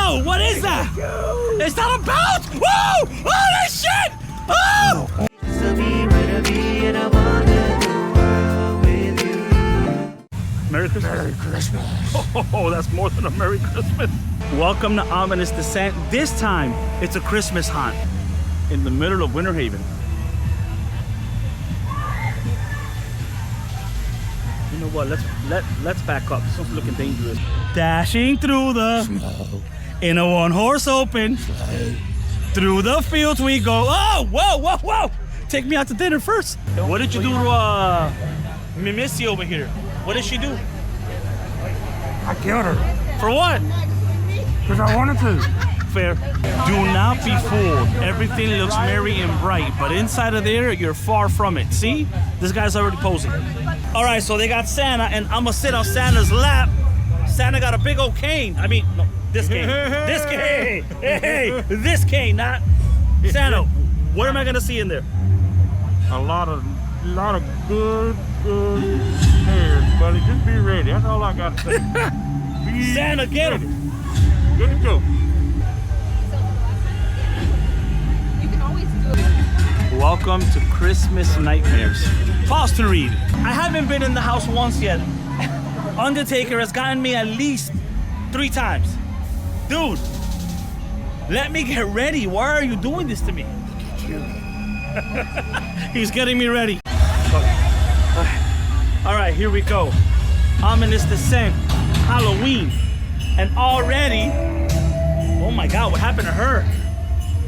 Whoa! What is that? It's not a boat! Whoa! Oh, that shit! Oh! Merry Christmas. Merry Christmas. Oh, that's more than a Merry Christmas. Welcome to Ominous Descent. This time, it's a Christmas haunt in the middle of Winter Haven. You know what? Let's back up. This one's looking dangerous. Dashing through the snow in a one-horse open sleigh. Through the fields we go. Oh, whoa, whoa, whoa! Take me out to dinner first. What did you do to Missy over here? What did she do? I killed her. For what? Because I wanted to. Fair. Do not be fooled. Everything looks merry and bright, but inside of there, you're far from it. See? This guy's already posing. All right, so they got Santa, and I'm gonna sit on Santa's lap. Santa got a big old cane. I mean, no, this cane. This cane. Hey, this cane, not Santa. What am I gonna see in there? A lot of good hairs, buddy. Just be ready. That's all I got to say. Santa, get him. Good to go. You can always do it. Welcome to Christmas Nightmares. Pause to read. I haven't been in the house once yet. Undertaker has gotten me at least 3 times. Dude, let me get ready. Why are you doing this to me? He's getting me ready. All right, here we go. Ominous Descent, Halloween. And already, oh my God, what happened to her?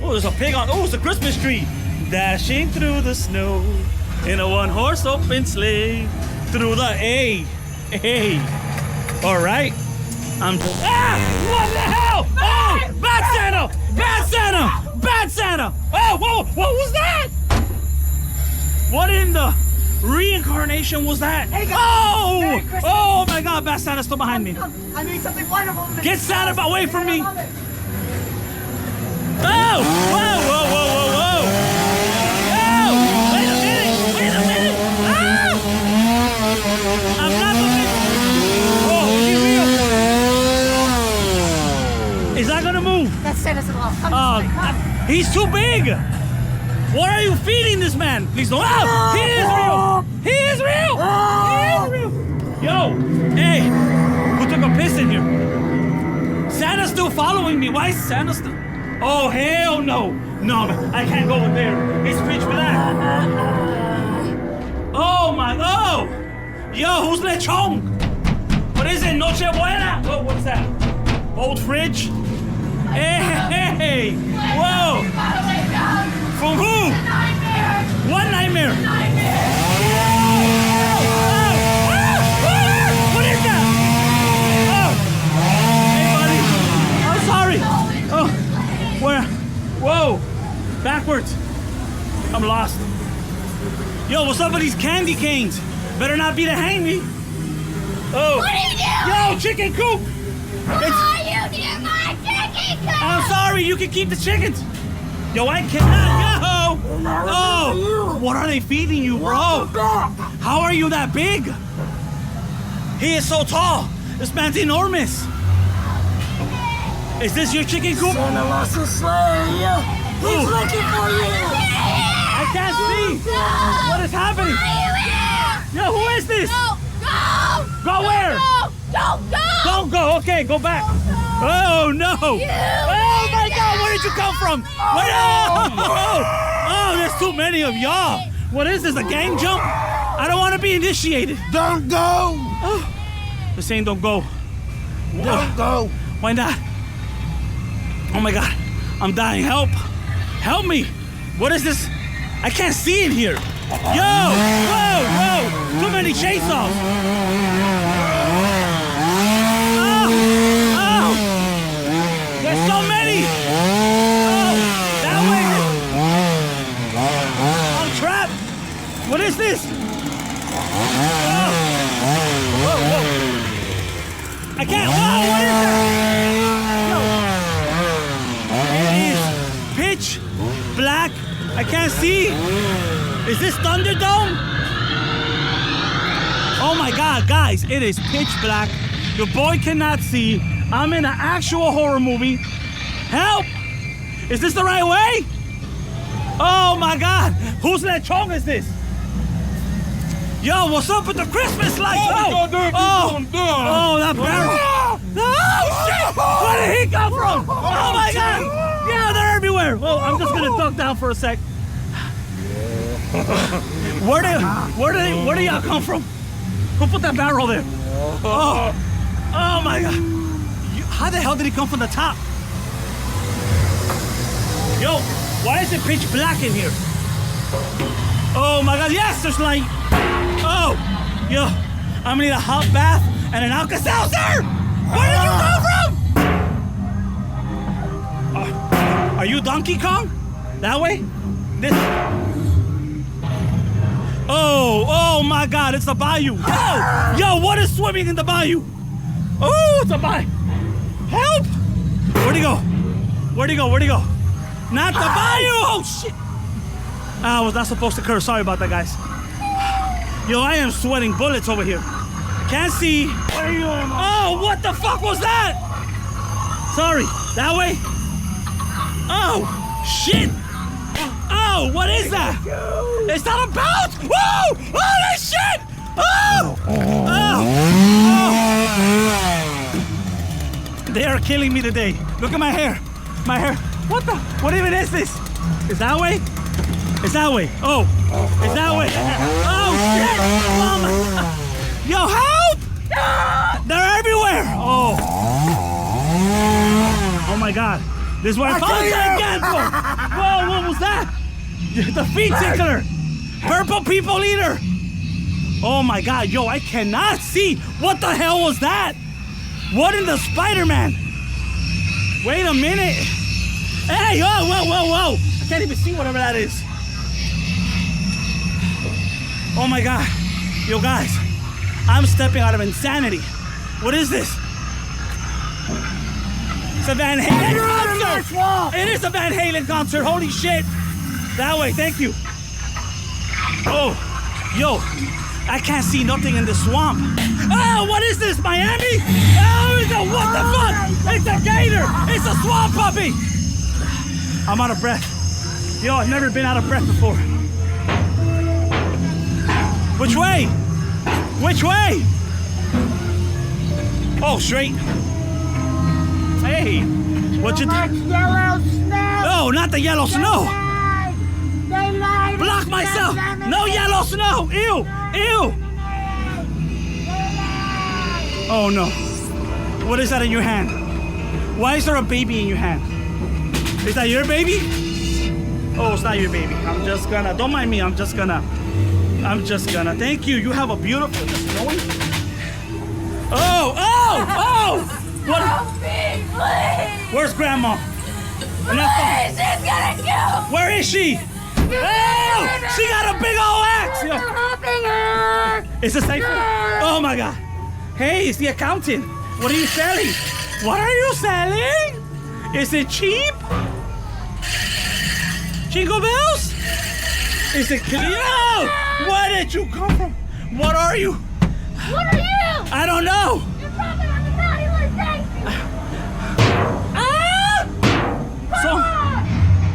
Oh, there's a pig on, oh, it's a Christmas tree. Dashing through the snow in a one-horse open sleigh. Through the A. All right. What the hell? Oh, bad Santa! Bad Santa! Bad Santa! Oh, whoa, what was that? What in the reincarnation was that? Hey guys, oh! Merry Christmas. Oh my God, bad Santa's still behind me. I need something wonderful. Get Santa away from me! Oh! Whoa, whoa, whoa, whoa, whoa! Oh! Wait a minute! Ah! I'm not the big... Oh, is he real? Is that gonna move? That's Santa's law. Come this way, come. He's too big! What are you feeding this man? Please don't. Oh, he is real! He is real! He is real! Yo, hey, who took a piss in here? Santa's still following me. Why is Santa still? Oh, hell no. No, I can't go in there. It's pitch black. Oh, my, oh. Yo, who's lechon? What is it? Noche Buena? Oh, what's that? Old fridge? Hey, whoa. From who? Nightmare. What nightmare? Nightmare. What is that? Oh. Hey, buddy. I'm sorry. Oh, where? Whoa. Backwards. I'm lost. Yo, what's up with these candy canes? Better not be to hang me. Oh. What are you doing? Yo, chicken coop. Why are you near my chicken coop? I'm sorry. You can keep the chickens. Yo, I cannot. Yo. Oh, what are they feeding you, bro? How are you that big? He is so tall. This man's enormous. Is this your chicken coop? Santa lost his sleigh. He's looking for you. I can't see. What is happening? Yo, who is this? Go! Go where? Don't go! Don't go. Okay, go back. Oh, no. Oh, my God. Where did you come from? Oh, there's too many of y'all. What is this, a gang jump? I don't want to be initiated. Don't go. Oh, they're saying don't go. Don't go. Why not? Oh, my God. I'm dying. Help. Help me. What is this? I can't see in here. Yo. Whoa. Too many chainsaws. There's so many! Oh, that way! I'm trapped! What is this? Oh. Whoa. I can't. Whoa, what is that? It is pitch black. I can't see. Is this Thunderdome? Oh my God, guys, it is pitch black. Your boy cannot see. I'm in an actual horror movie. Help! Is this the right way? Oh my God! Whose lechon is this? Yo, what's up with the Christmas lights? Oh, that barrel! Oh shit! Where did he come from? Oh my God! Yeah, they're everywhere. Well, I'm just gonna duck down for a sec. Where do y'all come from? Who put that barrel there? Oh my God! How the hell did he come from the top? Yo, why is it pitch black in here? Oh my God! Yes, there's light. Oh, yo, I'm gonna need a hot bath and an Alka-Seltzer. Where did you come from? Are you Donkey Kong? That way? This? Oh my God, it's the bayou. Yo, what is swimming in the bayou? Oh, it's a bayou. Help! Where'd he go? Not the bayou! Oh shit! I was not supposed to curse. Sorry about that, guys. Yo, I am sweating bullets over here. Can't see. Oh, what the fuck was that? Sorry, that way? Oh, shit! Oh, what is that? It's not a boat! Whoa! Holy shit! Oh! They are killing me today. Look at my hair. What even is this? Is that way? It's that way. Oh, it's that way. Oh, shit! Oh, my God. Yo, help! They're everywhere! Oh my God. This is what I apologize again for. Whoa, what was that? The feet tickler. Purple people eater. Oh my God, yo, I cannot see. What the hell was that? What in the Spider-Man? Wait a minute. Hey, whoa. I can't even see whatever that is. Oh my God. Yo, guys, I'm stepping out of insanity. What is this? It's a Van Halen concert. It is a Van Halen concert. Holy shit. That way, thank you. Oh, yo, I can't see nothing in the swamp. Oh, what is this, Miami? Oh, what the fuck? It's a gator. It's a swamp puppy. I'm out of breath. Yo, I've never been out of breath before. Which way? Oh, straight. Hey, what you do? Yellow snow. Oh, not the yellow snow. They lied. Block myself. No yellow snow. Ew. Oh no. What is that in your hand? Why is there a baby in your hand? Is that your baby? Oh, it's not your baby. Don't mind me. I'm just gonna. Thank you. You have a beautiful. Is it going? Oh. What? Please. Where's Grandma? Please, she's gonna kill. Where is she? Oh, she got a big old axe. Yo. Helping her. Is it safe? Oh my God. Hey, it's the accountant. What are you selling? Is it cheap? Jingle bells? Is it clear? Where did you come from? What are you? What are you? I don't know. You're probably on the naughty list,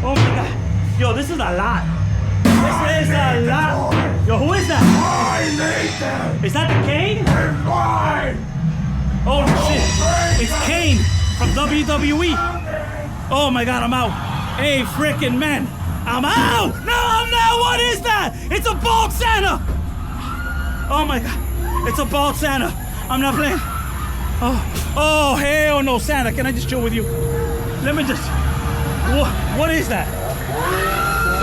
Oh my God. Yo, this is a lot. Yo, who is that? Is that the Kane? Oh shit. It's Kane from WWE. Oh my God, I'm out. Hey, frickin' man. I'm out! No, I'm not! What is that? It's a bald Santa! Oh my God. It's a bald Santa. I'm not playing. Oh, hell no, Santa. Can I just chill with you? Let me just... What is that?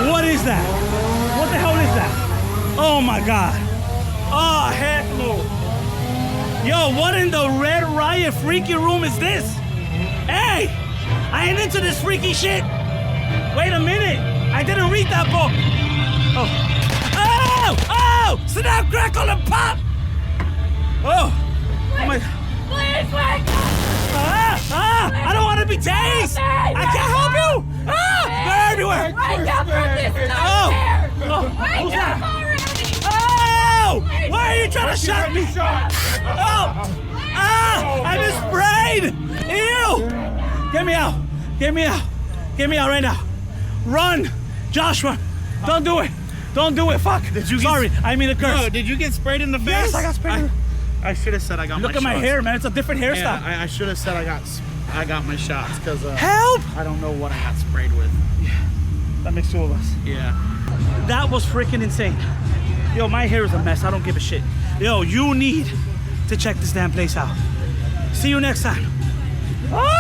What is that? What the hell is that? Oh my God. Oh, heck no. Yo, what in the Red Riot freaky room is this? Hey! I ain't into this freaky shit. Wait a minute. I didn't read that book. Oh! Snap, crackle, and pop! Oh my... Please, wake up. I don't want to be tased! I can't help you! They're everywhere! Wake up from this nightmare. Who's Wake up that? already. Oh! Why are you trying to shut me? Oh! Ah! I've been sprayed! Ew! Get me out! Get me out! Get me out right now! Run! Josh, run! Don't do it! Don't do it! Fuck! Did you Sorry, I mean a curse. Bro, did you get sprayed in the face? Yes, I got sprayed. I should have said I got Look my at my shots. hair, man. It's a different hairstyle. Yeah, I should have said I got my shots because Help! I don't know what I got sprayed with. That makes two of us. Yeah. That was freaking insane. Yo, my hair is a mess. I don't give a shit. Yo, you need to check this damn place out. See you next time. Ah!